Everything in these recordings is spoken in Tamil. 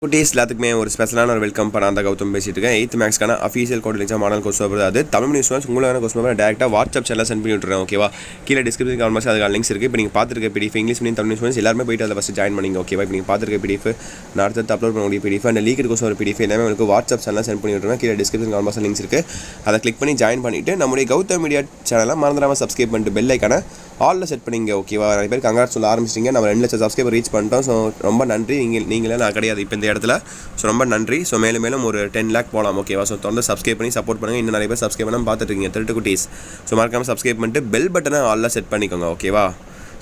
குட்டீஸ் எல்லாத்துக்குமே ஒரு ஸ்பெஷலான ஒரு வெல்கம் பண்ண அந்த கௌதம் பேசிட்டு இருக்கேன். 8th மேக்ஸ்க்கான official code link model course வருது. அது தமிழ் மீடியம் ஸ்டூடெண்ட்ஸ் உங்களுக்கான கோர்ஸ் பேப்பர் டேரெக்டாக வாட்ஸ்அப் சேனலில் சென்ட் பண்ணி விட்டுறேன். ஓகேவா? கீழே டிஸ்கிரிப்ஷன் கால்மாஸ் அதுக்கான லிங்க்ஸ் இருக்குது. இப்போ நீங்கள் பார்த்துருக்க PDF English medium Tamil students எல்லாருமே போய்ட்டு அதை ஃபஸ்ட் ஜாயின் பண்ணிங்க. ஓகேவா? இப்போ நீங்கள் பார்த்துருக்க பிடிஎஃப் நான் அடுத்து அப்லோட் பண்ணக்கூடிய பிடிஎஃப் அந்த லீக் கோர்ஸ் ஒரு பிடிஎஃப் எல்லாமே உங்களுக்கு வாட்ஸ்அப் சேனலில் சென்ட் பண்ணி விட்டுருவேன். கீழே டிஸ்கிரிப்ஷன் கால்மாஸ் லிங்க்ஸ் இருக்குது. அதை கிளிக் பண்ணி ஜாயின் பண்ணிவிட்டு நம்முடைய கௌதம் மீடியா சேனலை மறந்துடாமல் சப்ஸ்கிரைப் பண்ணிட்டு பெல் ஐக்கான ஆலில் செட் பண்ணிங்க. ஓகேவா? நிறைய பேர் கங்காட் சொல்ல ஆரம்பிச்சிட்டிங்க. நம்ம 2 லட்சம் சப்ஸ்கிரைபர் ரீச் பண்ணிட்டோம். ஸோ ரொம்ப நன்றி. நீங்களே நான் கிடையாது இப்போ இந்த இடத்துல. ஸோ ரொம்ப நன்றி. ஸோ மேலும் ஒரு 10 lakh போகலாம். ஓகேவா? ஸோ தொடர்ந்து சப்ஸ்கிரைப் பண்ணி சப்போர்ட் பண்ணுங்கள். இன்னும் நிறைய பேர் சப்ஸ்கிரைப் பண்ணாமல் பார்த்துட்டு இருக்கீங்க. திருட்டு குட்டீஸ். ஸோ மறக்காமல் சப்ஸ்கிரைப் பண்ணிட்டு பெல் பட்டனை ஆலில் செட் பண்ணிக்கோங்க. ஓகேவா?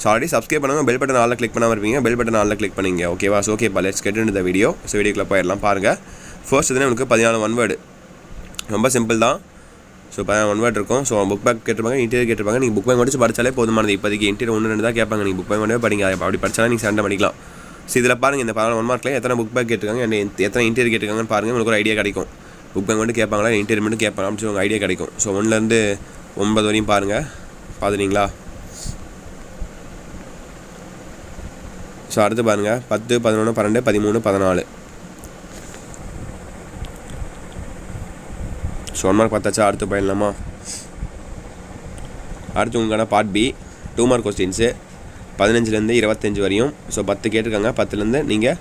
ஸோ ஆல்ரெடி சப்ஸ்கிரைப் பண்ணுங்கள். பெல் பட்டன் ஆலில் கிளிக் பண்ணாமல் இருப்பீங்க. பெல் பட்டன் ஆலில் கிளிக் பண்ணிங்க. ஓகேவா? ஸோ ஓகேப்பா, let's get into the video. So வீடியோக்குள்ளே போயிடலாம். பாருங்கள். ஃபர்ஸ்ட் இதுனா உங்களுக்கு 14 ஒன் வேர்டு. ரொம்ப சிம்பிள் தான். ஸோ 14 ஒன் வேர்டு இருக்கும். ஸோ புக் பேக் கேட்டிருப்பாங்க, இன்டீரியர் கேட்டிருப்பாங்க. நீங்கள் புக் பேக் மட்டும் படித்தாலே போதுமானது. இப்போதைக்கு இன்டீரியர் 1 2 தான் கேட்பாங்க. நீங்கள் புக் பேக் மட்டும் படிங்க. அப்படி படித்தாலும் நீங்கள் சண்டை பண்ணிக்கலாம். ஸோ இதில் பாருங்கள், இந்த 14 ஒன் மார்க்கில் எத்தனை புக் பேக் கேட்டிருக்காங்க, எத்தனை இன்டீரியர் கேட்டிருக்காங்கன்னு பாருங்கள். உங்களுக்கு ஒரு ஐடியா கிடைக்கும். புக் பேக் மட்டும் கேட்பாங்களா, இன்டீரியர் மட்டும் கேட்பாங்க அப்படின்னு சொல்லி ஐடியா கிடைக்கும். ஸோ 1 to 9 வரையும் பாருங்கள். பார்த்துட்டிங்களா? ஸோ அடுத்து பாருங்கள் 10 11 12 13 14. ஸோ 1 மார்க் பார்த்தாச்சா? அடுத்து போயிடலாமா? அடுத்து உங்களுக்கான part B 2 mark questions 15 to 25 வரையும். ஸோ 10 கேட்டிருக்காங்க. 10 நீங்கள்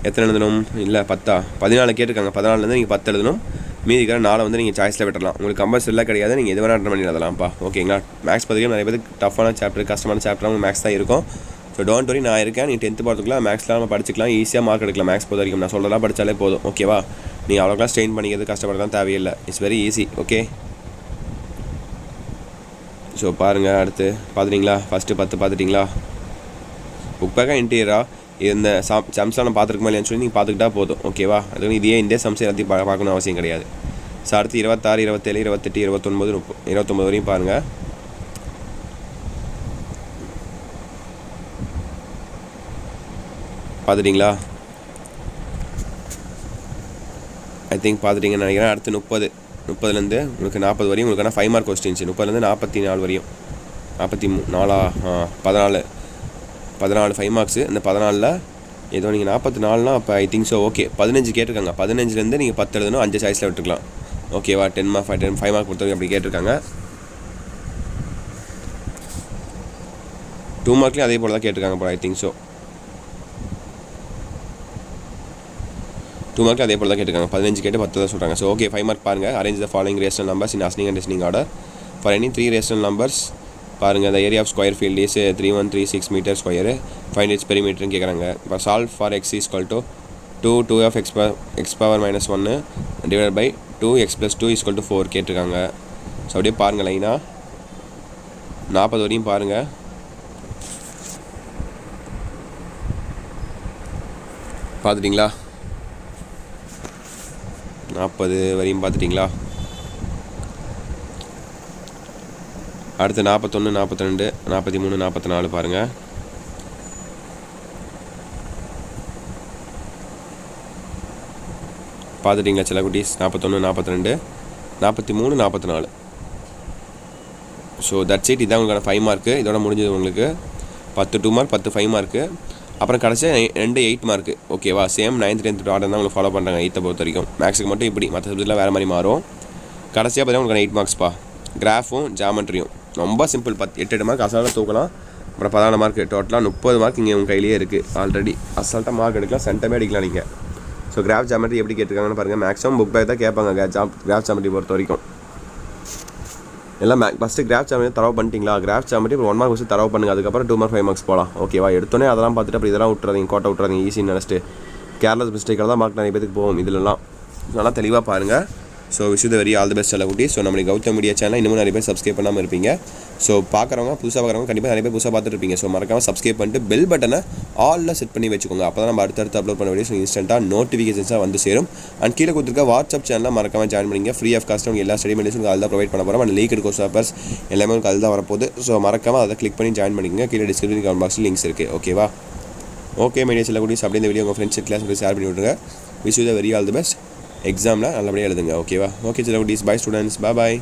எத்தனை எழுதணும்? இல்லை 14 கேட்டிருக்காங்க. 14 நீங்கள் 10 எழுதணும். மீதி இருக்கிற 4 நீங்கள் சாய்ஸில் விட்டுறலாம். உங்களுக்கு கம்பல்சரிலாம் கிடையாது. நீங்கள் எது வேணால் அட்டன் பண்ணி எழுதலாம்ப்பா. ஓகேங்களா? மேக்ஸ் பார்த்திங்கன்னா நிறைய பேருக்கு டஃப்பான சாப்டர், கஷ்டமான சாப்டர் உங்களுக்கு மேக்ஸ் தான் இருக்கும். ஸோ டோன்ட் வரி, நான் இருக்கேன். நீங்கள் 10th போகிறதுக்குலாம் மேக்ஸ்லாம் நம்ம படிச்சிக்கலாம். ஈஸியாக மார்க் எடுக்கலாம். மேக்ஸ் பொறுத்த வரைக்கும் நான் சொல்கிறதெல்லாம் படித்தாலே போதும். ஓகேவா? நீங்கள் அவ்வளோக்கெல்லாம் ஸ்ட்ரெயின் பண்ணிக்கிறது கஷ்டப்படலாம் தேவையில்லை. It's very easy. Okay? So பாருங்கள். அடுத்து பார்த்துட்டிங்களா? ஃபஸ்ட்டு 10 பார்த்துட்டிங்களா? புக் பேக்காக இன்டீரியரா இந்த சம்ஸ்லாம் நான் பார்த்துருக்குமா இல்லையான்னு சொல்லி நீங்கள் பார்த்துக்கிட்டா போதும். ஓகேவா? அதுக்கு இதே இந்த சம்ஸ் எல்லாத்தையும் பார்க்கணும் அவசியம் கிடையாது. ஸோ அடுத்து 26 27 28 29 29 வரையும் பாருங்கள். பார்த்துட்டிங்களா? ஐ திங்க் பார்த்துட்டிங்கன்னு நினைக்கிறேன். அடுத்து 30 உங்களுக்கு 40 வரையும் உங்களுக்கான 5 மார்க் கொஸ்டின்ஸ். 30 44 வரையும் 14 5 மார்க்ஸு. அந்த 14 ஏதோ நீங்கள் 44னா அப்போ ஐ திங்க் ஸோ. ஓகே, 15 கேட்டிருக்காங்க. 15 நீங்கள் 10 எழுதணும். 5 சாய்ஸில் விட்டுருக்கலாம். ஓகேவா? 5 மார்க் பொறுத்தவரைக்கும் அப்படி கேட்டிருக்காங்க. 2 மார்க்லேயும் அதே போல் தான் கேட்டிருக்காங்க போல. ஐ திங்க் ஸோ 2 மார்க்கில் அதே போல் தான் கேட்டிருக்காங்க. 15 கேட்டு 10 தான் சொல்கிறாங்க. ஸோ ஓகே, 5 மார்க் பாருங்கள். Arrange the following rational numbers in ascending and descending order for any 3 rational numbers. பாருங்கள். The area of square field is 3136 metre square. Find its பெரிமீட்டர்னு கேட்குறாங்க. இப்போ solve for x is equal to 2 of x power minus 1 divide by 2x plus 2 is equal to 4 கேட்டிருக்காங்க. ஸோ அப்படியே பாருங்கள். லைனாக 40 வரையும் பாருங்கள். பார்த்துட்டிங்களா? 40 வரையும் பார்த்துட்டிங்களா? அடுத்து 41 42 43 44 பாருங்கள். பார்த்துட்டிங்களா சில குட்டீஸ்? 41 42 43 44. So that's it. இதான் உங்களுக்கான 5 மார்க்கு. இதோட முடிஞ்சது உங்களுக்கு 10 2 மார்க் 10 5 மார்க்கு. அப்புறம் கடைசியாக 2 8 மார்க்கு. ஓகேவா? சேம் 9th 10th ஆர்டர் தான் உங்களுக்கு ஃபாலோ பண்ணுறாங்க. 8th பொறுத்த வரைக்கும். மேக்ஸுக்கு மட்டும் இப்படி, மற்ற சப்ஜெக்ட்லாம் வேறு மாதிரி மாறும். கடைசியாக பார்த்தீங்கன்னா உங்களுக்கு 8 மார்க்ஸ்ப்பா. கிராஃபும் ஜாமெட்ரியும் ரொம்ப சிம்பிள். 8 மார்க் அசால்ட்டாக தூக்கலாம். அப்புறம் 14 மார்க்கு. டோட்டலாக 30 மார்க் இங்கே உங்கள் கையிலேயே இருக்குது. ஆல்ரெடி அசால்ட்டாக மார்க் எடுக்கலாம். சென்டமே அடிக்கலாம் நீங்கள். ஸோ கிராஃப் ஜாமெட்ரி எப்படி கேட்டிருக்காங்கன்னு பாருங்கள். மேக்ஸிமம் புக் பேக் தான் கேட்பாங்க. கிராஃப் ஜாமெட்ரி பொறுத்த வரைக்கும் எல்லாம் ஃபஸ்ட்டு கிராஃப் ஜாமெட்ரி தரவு பண்ணிட்டீங்களா? கிராஃப் ஜாமெட்ரி இப்போ 1 மார்க் வச்சு தரவு பண்ணுங்கள். அதுக்கப்புறம் 2 மார்க் 5 மார்க்ஸ் போகலாம். ஓகேவா? எடுத்தோன்னே அதெல்லாம் பார்த்துட்டு அப்படி இதெல்லாம் விட்டுறாதீங்க. கோட்டை விட்டுறாதீங்க. ஈஸின்னு நினச்சிட்டு கேர்லெஸ் மிஸ்டேக்காக தான் மார்க் நிறைய பேருக்கு போகும். இதிலலாம் நல்லா தெளிவாக பாருங்கள். So wish the very all the best குட்டி. ஸோ நம்மளுக்கு கௌதம் மீடியா சேனல் இன்னமும் நிறைய பேர் சப்ஸ்கிரைப் பண்ணாமல் இருப்பீங்க. ஸோ புதுசாக பார்க்குறவங்க கண்டிப்பாக நிறைய பேர் புதுசாக பார்த்துட்டு இருப்பீங்க. ஸோ மறக்காமல் சப்ஸ்கிரைப் பண்ணிட்டு பெல் பட்டனை ஆலில் செட் பண்ணி வச்சுக்கோங்க. அப்போ தான் நம்ம அடுத்தடுத்து அப்லோட் பண்ண வீடியோஸ் இன்ஸ்டன்ட்டாக நோட்டிஃபிகேஷன்ஸாக வந்து சேரும். அண்ட் கீழே கொடுத்துருக்க வாட்ஸ்அப் சேனலில் மறக்காமல் ஜாயின் பண்ணிங்க. ஃப்ரீ ஆஃப் காஸ்ட் எல்லா ஸ்டடி மெட்டீரியல்ஸ் உங்களுக்கு அதில் ப்ரொவைட் பண்ண போகிறோம். அண்ட் லீக் கோர்ஸ் பேப்பர்ஸ் எல்லாமே உங்களுக்கு அதில் தான் வரப்போகுது. ஸோ மறக்காமல் அதை கிளிக் பண்ணி ஜாயின் பண்ணிக்கோங்க. கீழே டிஸ்கிரிப்ஷன் கமெண்ட் பாக்ஸில் லிங்க்ஸ் இருக்குது. ஓகேவா? ஓகே மீடியா சில குட்டீஸ். அப்படியே இந்த வீடியோ உங்கள் ஃப்ரெண்ட்ஸ் கிளாஸ் ஷேர் பண்ணி விட்டுருங்க. Wish you the very all the best. எக்ஸாமில் நல்லபடியாக எழுதுங்க. ஓகேவா? ஓகே சில குட்டீஸ். Bye students. பாய்.